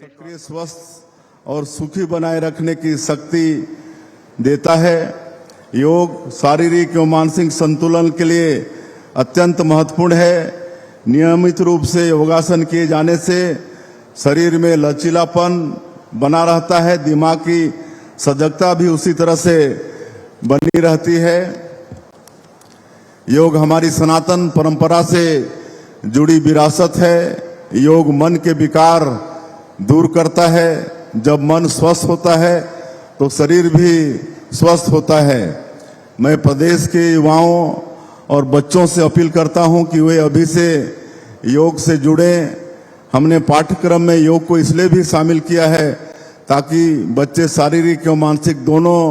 सक्रिय, स्वस्थ और सुखी बनाए रखने की शक्ति देता है। योग शारीरिक एवं मानसिक संतुलन के लिए अत्यंत महत्वपूर्ण है। नियमित रूप से योगासन किए जाने से शरीर में लचीलापन बना रहता है, दिमाग की सजगता भी उसी तरह से बनी रहती है। योग हमारी सनातन परंपरा से जुड़ी विरासत है। योग मन के विकार दूर करता है। जब मन स्वस्थ होता है तो शरीर भी स्वस्थ होता है। मैं प्रदेश के युवाओं और बच्चों से अपील करता हूं कि वे अभी से योग से जुड़े। हमने पाठ्यक्रम में योग को इसलिए भी शामिल किया है ताकि बच्चे शारीरिक और मानसिक दोनों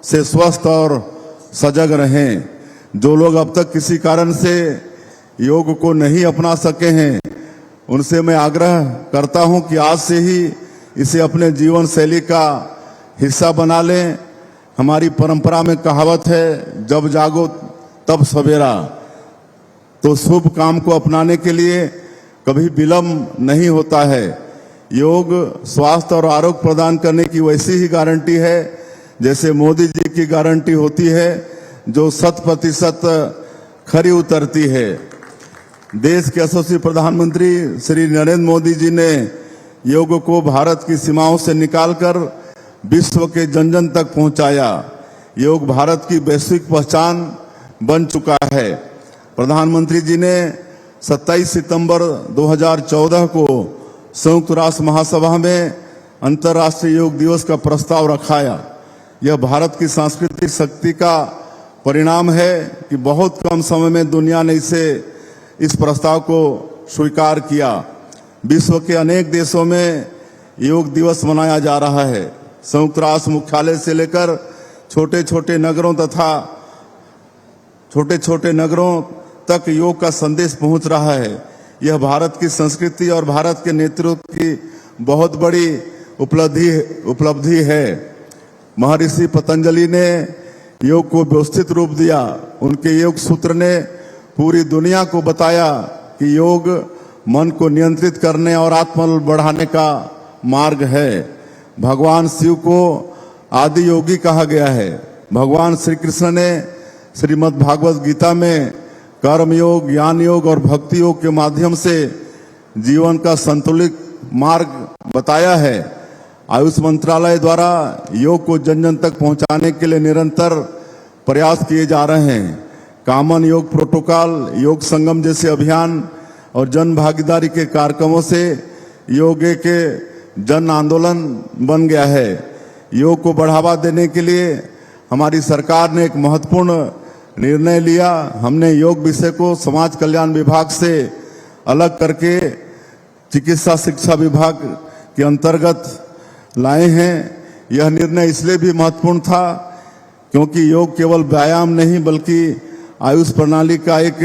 से स्वस्थ और सजग रहें। जो लोग अब तक किसी कारण से योग को नहीं अपना सके हैं, उनसे मैं आग्रह करता हूं कि आज से ही इसे अपने जीवन शैली का हिस्सा बना लें। हमारी परंपरा में कहावत है, जब जागो तब सवेरा। तो शुभ काम को अपनाने के लिए कभी विलंब नहीं होता है। योग स्वास्थ्य और आरोग्य प्रदान करने की वैसी ही गारंटी है जैसे मोदी जी की गारंटी होती है, जो 100% खरी उतरती है। देश के यशस्वी प्रधानमंत्री श्री नरेंद्र मोदी जी ने योग को भारत की सीमाओं से निकालकर विश्व के जन जन तक पहुंचाया। योग भारत की वैश्विक पहचान बन चुका है। प्रधानमंत्री जी ने 27 सितंबर 2014 को संयुक्त राष्ट्र महासभा में अंतर्राष्ट्रीय योग दिवस का प्रस्ताव रखाया। यह भारत की सांस्कृतिक शक्ति का परिणाम है कि बहुत कम समय में दुनिया ने इस प्रस्ताव को स्वीकार किया। विश्व के अनेक देशों में योग दिवस मनाया जा रहा है। संयुक्त राष्ट्र मुख्यालय से लेकर छोटे छोटे नगरों तक योग का संदेश पहुंच रहा है। यह भारत की संस्कृति और भारत के नेतृत्व की बहुत बड़ी उपलब्धि है। महर्षि पतंजलि ने योग को व्यवस्थित रूप दिया। उनके योग सूत्र ने पूरी दुनिया को बताया कि योग मन को नियंत्रित करने और आत्मबल बढ़ाने का मार्ग है। भगवान शिव को आदि योगी कहा गया है। भगवान श्री कृष्ण ने श्रीमद् भागवत गीता में कर्म योग, ज्ञान योग और भक्ति योग के माध्यम से जीवन का संतुलित मार्ग बताया है। आयुष मंत्रालय द्वारा योग को जन जन तक पहुंचाने के लिए निरंतर प्रयास किए जा रहे हैं। कॉमन योग प्रोटोकॉल, योग संगम जैसे अभियान और जन भागीदारी के कार्यक्रमों से योग के जन आंदोलन बन गया है। योग को बढ़ावा देने के लिए हमारी सरकार ने एक महत्वपूर्ण निर्णय लिया। हमने योग विषय को समाज कल्याण विभाग से अलग करके चिकित्सा शिक्षा विभाग के अंतर्गत लाए हैं। यह निर्णय इसलिए भी महत्वपूर्ण था क्योंकि योग केवल व्यायाम नहीं बल्कि आयुष प्रणाली का एक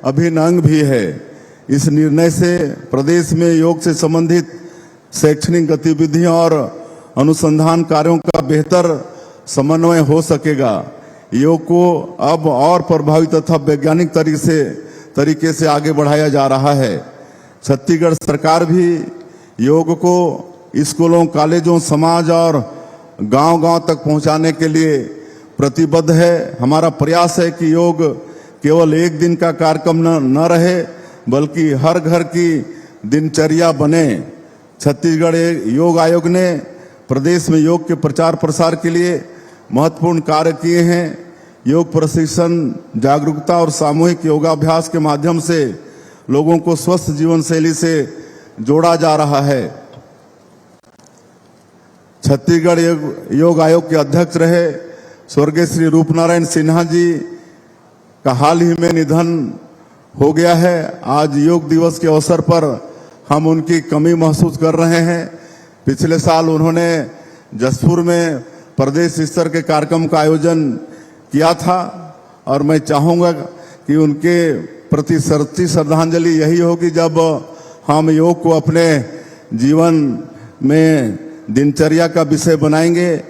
अभिन्न अंग भी है। इस निर्णय से प्रदेश में योग से संबंधित शैक्षणिक गतिविधियों और अनुसंधान कार्यों का बेहतर समन्वय हो सकेगा। योग को अब और प्रभावी तथा वैज्ञानिक तरीके से आगे बढ़ाया जा रहा है। छत्तीसगढ़ सरकार भी योग को स्कूलों, कॉलेजों, समाज और गांव-गांव तक पहुंचाने के लिए प्रतिबद्ध है। हमारा प्रयास है कि योग केवल एक दिन का कार्यक्रम न रहे बल्कि हर घर की दिनचर्या बने। छत्तीसगढ़ योग आयोग ने प्रदेश में योग के प्रचार प्रसार के लिए महत्वपूर्ण कार्य किए हैं। योग प्रशिक्षण, जागरूकता और सामूहिक योगाभ्यास के माध्यम से लोगों को स्वस्थ जीवन शैली से जोड़ा जा रहा है। छत्तीसगढ़ योग आयोग के अध्यक्ष रहे स्वर्गीय श्री रूपनारायण सिन्हा जी का हाल ही में निधन हो गया है। आज योग दिवस के अवसर पर हम उनकी कमी महसूस कर रहे हैं। पिछले साल उन्होंने जसपुर में प्रदेश स्तर के कार्यक्रम का आयोजन किया था और मैं चाहूंगा कि उनके प्रति सच्ची श्रद्धांजलि यही होगी जब हम योग को अपने जीवन में दिनचर्या का विषय बनाएंगे।